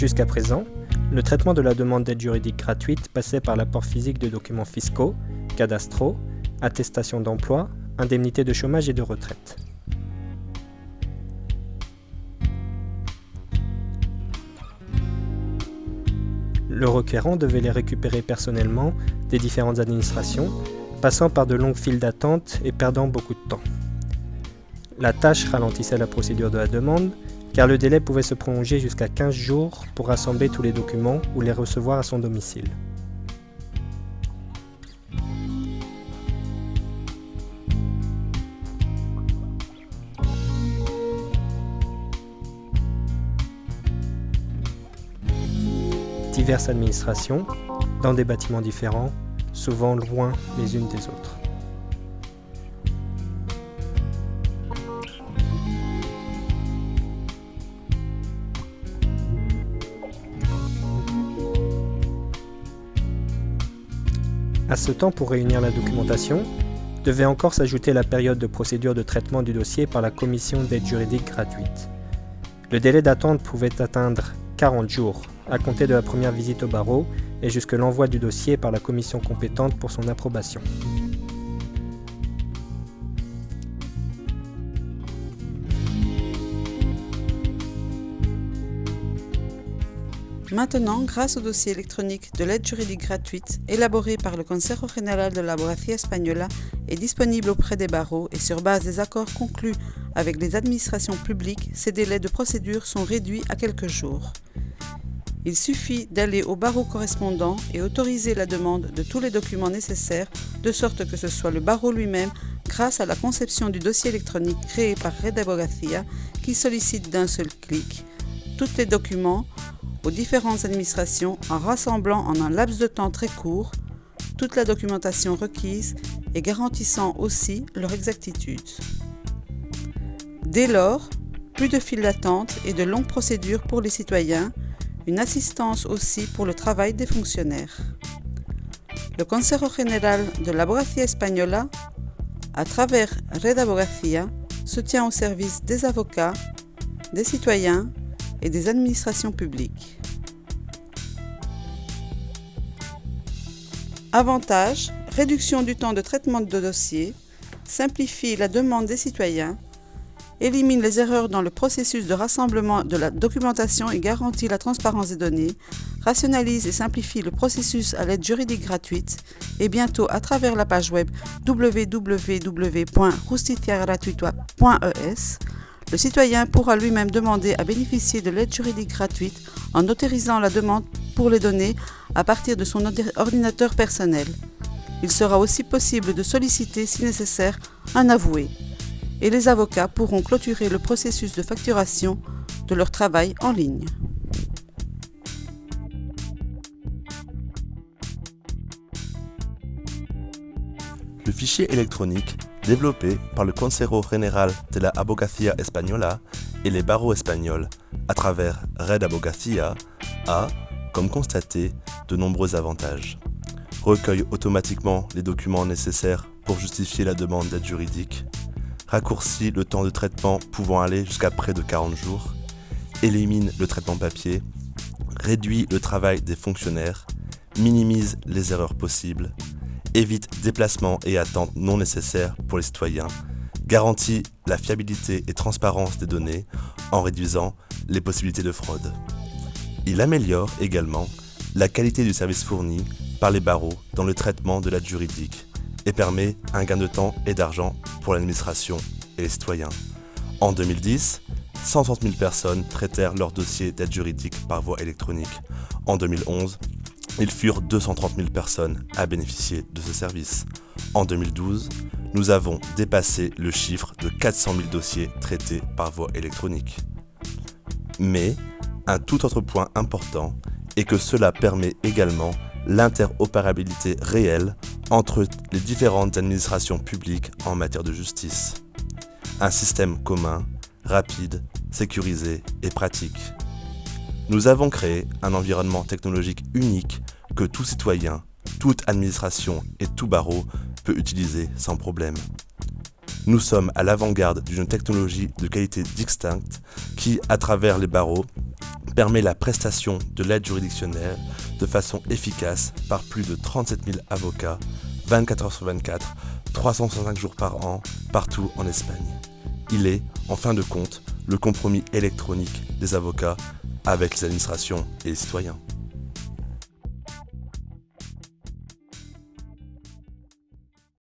Jusqu'à présent, le traitement de la demande d'aide juridique gratuite passait par l'apport physique de documents fiscaux, cadastraux, attestations d'emploi, indemnités de chômage et de retraite. Le requérant devait les récupérer personnellement des différentes administrations, passant par de longues files d'attente et perdant beaucoup de temps. La tâche ralentissait la procédure de la demande, car le délai pouvait se prolonger jusqu'à 15 jours pour rassembler tous les documents ou les recevoir à son domicile. Diverses administrations, dans des bâtiments différents, souvent loin les unes des autres. À ce temps pour réunir la documentation, devait encore s'ajouter la période de procédure de traitement du dossier par la commission d'aide juridique gratuite. Le délai d'attente pouvait atteindre 40 jours, à compter de la première visite au barreau et jusque l'envoi du dossier par la commission compétente pour son approbation. Maintenant, grâce au dossier électronique de l'aide juridique gratuite, élaboré par le Consejo General de la Abogacía Española et disponible auprès des barreaux et sur base des accords conclus avec les administrations publiques, ces délais de procédure sont réduits à quelques jours. Il suffit d'aller au barreau correspondant et autoriser la demande de tous les documents nécessaires, de sorte que ce soit le barreau lui-même, grâce à la conception du dossier électronique créé par Red Abogacía, qui sollicite d'un seul clic tous les documents aux différentes administrations en rassemblant en un laps de temps très court toute la documentation requise et garantissant aussi leur exactitude. Dès lors, plus de files d'attente et de longues procédures pour les citoyens, une assistance aussi pour le travail des fonctionnaires. Le Consejo General de la Abogacía Española, à travers Red Abogacía, se tient au service des avocats, des citoyens et des administrations publiques. Avantages: réduction du temps de traitement de dossier, simplifie la demande des citoyens, élimine les erreurs dans le processus de rassemblement de la documentation et garantit la transparence des données, rationalise et simplifie le processus à l'aide juridique gratuite et bientôt à travers la page web www.justiciagratuita.es, le citoyen pourra lui-même demander à bénéficier de l'aide juridique gratuite en autorisant la demande pour les données à partir de son ordinateur personnel. Il sera aussi possible de solliciter, si nécessaire, un avoué. Et les avocats pourront clôturer le processus de facturation de leur travail en ligne. Le fichier électronique développé par le Consejo General de la Abogacía Española et les barreaux espagnols à travers Red Abogacía a, comme constaté, de nombreux avantages. Recueille automatiquement les documents nécessaires pour justifier la demande d'aide juridique, raccourcit le temps de traitement pouvant aller jusqu'à près de 40 jours, élimine le traitement papier, réduit le travail des fonctionnaires, minimise les erreurs possibles, évite déplacements et attentes non nécessaires pour les citoyens, garantit la fiabilité et transparence des données en réduisant les possibilités de fraude. Il améliore également la qualité du service fourni par les barreaux dans le traitement de l'aide juridique et permet un gain de temps et d'argent pour l'administration et les citoyens. En 2010, 130 000 personnes traitèrent leur dossier d'aide juridique par voie électronique. En 2011, ils furent 230 000 personnes à bénéficier de ce service. En 2012, nous avons dépassé le chiffre de 400 000 dossiers traités par voie électronique. Mais un tout autre point important est que cela permet également l'interopérabilité réelle entre les différentes administrations publiques en matière de justice. Un système commun, rapide, sécurisé et pratique. Nous avons créé un environnement technologique unique que tout citoyen, toute administration et tout barreau peut utiliser sans problème. Nous sommes à l'avant-garde d'une technologie de qualité distincte qui, à travers les barreaux, permet la prestation de l'aide juridictionnelle de façon efficace par plus de 37 000 avocats, 24 heures sur 24, 365 jours par an, partout en Espagne. Il est, en fin de compte, le compromis électronique des avocats avec les administrations et les citoyens.